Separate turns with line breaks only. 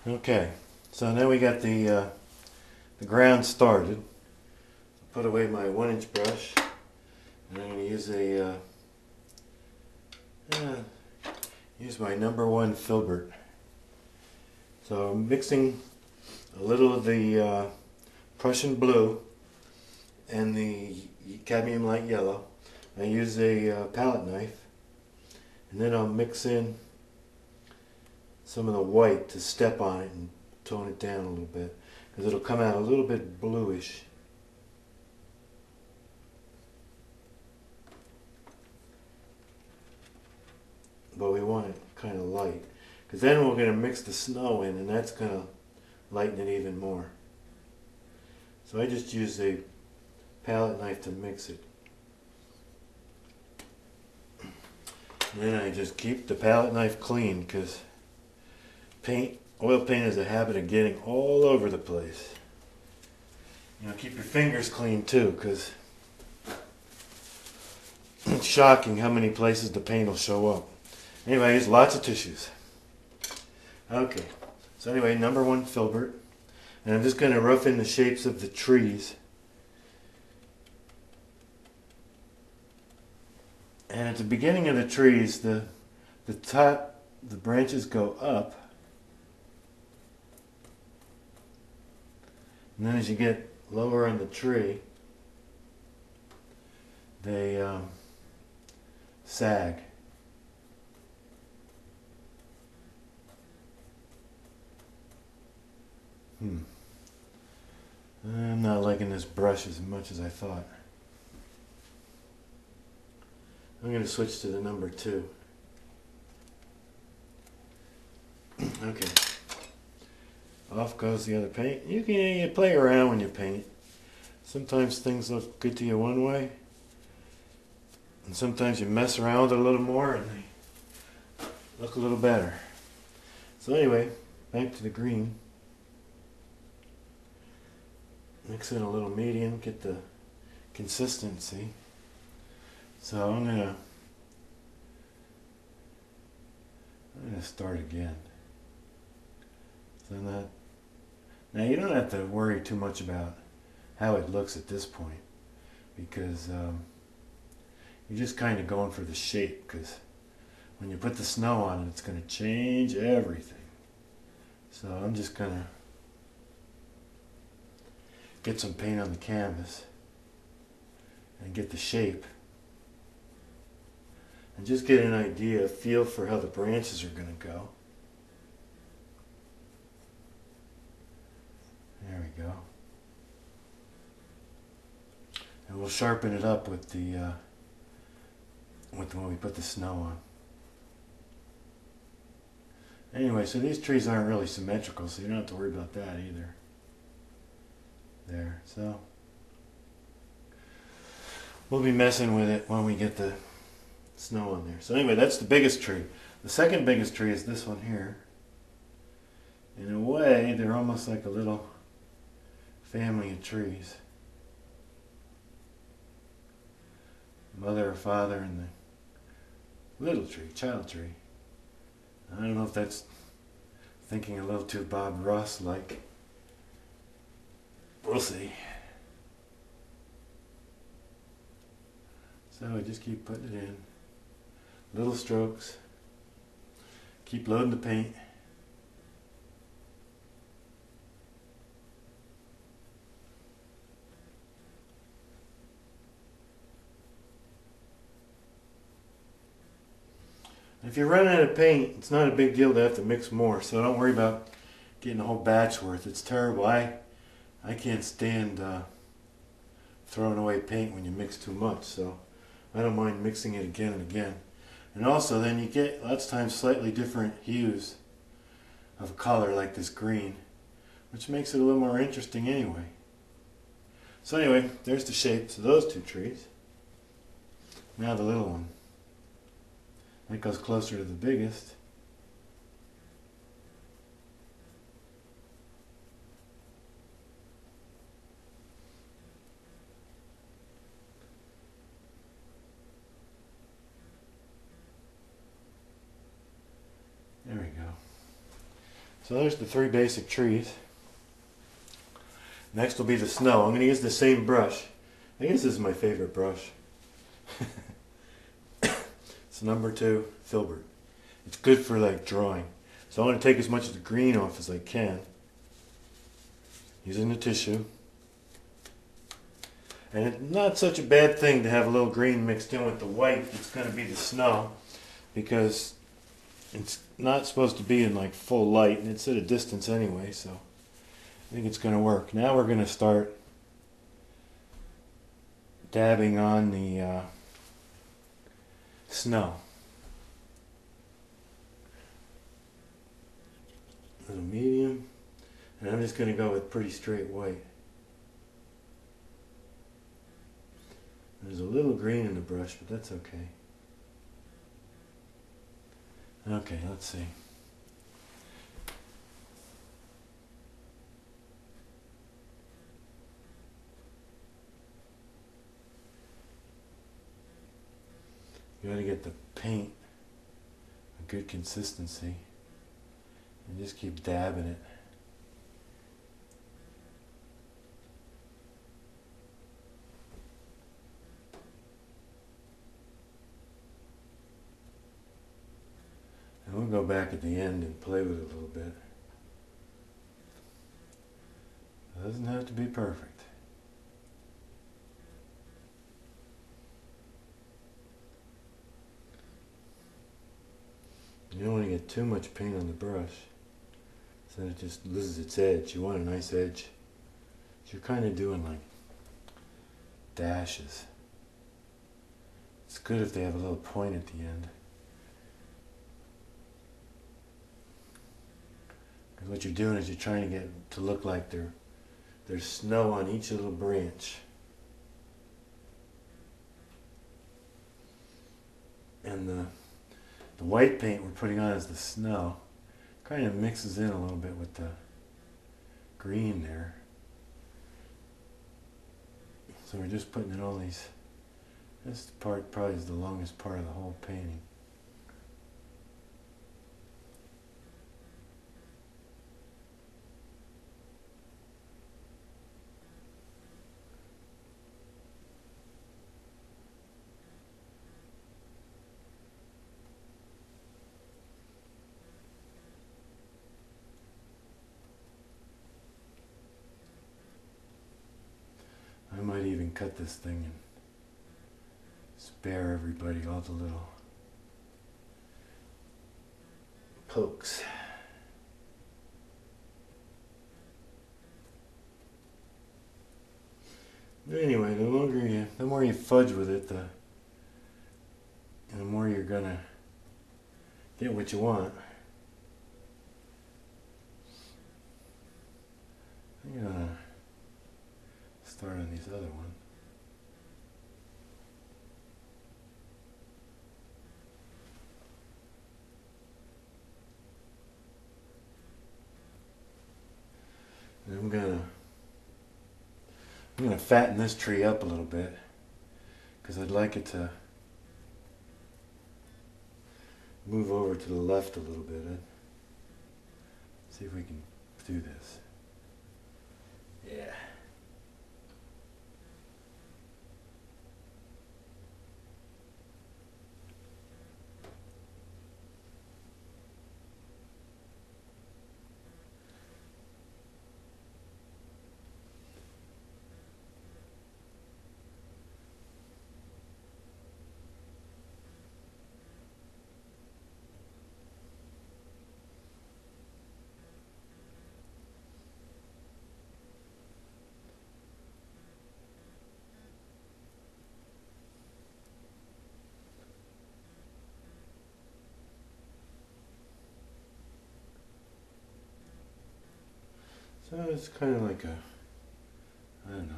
Okay, so now we got the ground started. Put away my 1-inch brush, and I'm going to use use my #1 filbert. So I'm mixing a little of the Prussian blue and the cadmium light yellow. I use a palette knife, and then I'll mix in some of the white to step on it and tone it down a little bit, because it'll come out a little bit bluish. But we want it kind of light, because then we're going to mix the snow in, and that's going to lighten it even more. So I just use a palette knife to mix it. And then I just keep the palette knife clean, because oil paint has a habit of getting all over the place. You know, keep your fingers clean too, because it's shocking how many places the paint will show up. Anyway, use lots of tissues. Okay, so anyway, #1 filbert, and I'm just going to rough in the shapes of the trees. And at the beginning of the trees, the branches go up, and then as you get lower in the tree, they sag. I'm not liking this brush as much as I thought. I'm going to switch to the #2. Okay. Off goes the other paint. You play around when you paint. Sometimes things look good to you one way, and sometimes you mess around with it a little more and they look a little better. So anyway, back to the green. Mix in a little medium, get the consistency. So I'm gonna start again. So now you don't have to worry too much about how it looks at this point, because you're just kind of going for the shape, because when you put the snow on it, it's going to change everything. So I'm just going to get some paint on the canvas and get the shape, and just get an idea, a feel for how the branches are going to go. There we go. And we'll sharpen it up with when we put the snow on. Anyway, so these trees aren't really symmetrical, so you don't have to worry about that either. There, so we'll be messing with it when we get the snow on there. So anyway, that's the biggest tree. The second biggest tree is this one here. In a way, they're almost like a little family of trees. Mother or father and the little tree, child tree. I don't know if that's thinking a little too Bob Ross-like. We'll see. So I just keep putting it in. Little strokes. Keep loading the paint. If you run out of paint, it's not a big deal to have to mix more, so don't worry about getting a whole batch worth. It's terrible. I can't stand throwing away paint when you mix too much, so I don't mind mixing it again and again. And also then you get lots of times slightly different hues of color, like this green, which makes it a little more interesting anyway. So anyway, there's the shapes of those two trees. Now the little one. That goes closer to the biggest. There we go. So there's the three basic trees. Next will be the snow. I'm going to use the same brush. I guess this is my favorite brush. It's number 2, Filbert. It's good for like drawing. So I want to take as much of the green off as I can. Using the tissue. And it's not such a bad thing to have a little green mixed in with the white. It's going to be the snow. Because it's not supposed to be in like full light. And it's at a distance anyway. So I think it's going to work. Now we're going to start dabbing on the snow. A little medium. And I'm just going to go with pretty straight white. There's a little green in the brush, but that's okay. Okay, let's see. You gotta get the paint a good consistency and just keep dabbing it. And we'll go back at the end and play with it a little bit. It doesn't have to be perfect. You don't want to get too much paint on the brush, so that it just loses its edge. You want a nice edge. So you're kind of doing like dashes. It's good if they have a little point at the end. Because what you're doing is you're trying to get to look like there's snow on each little branch. And the white paint we're putting on as the snow kind of mixes in a little bit with the green there. So we're just putting in all these. This part probably is the longest part of the whole painting. I might even cut this thing and spare everybody all the little pokes. Anyway, the more you fudge with it, the more you're gonna get what you want. I'm gonna start on these other ones. And I'm gonna fatten this tree up a little bit because I'd like it to move over to the left a little bit. See if we can do this. Yeah. So it's kind of like a, I don't know,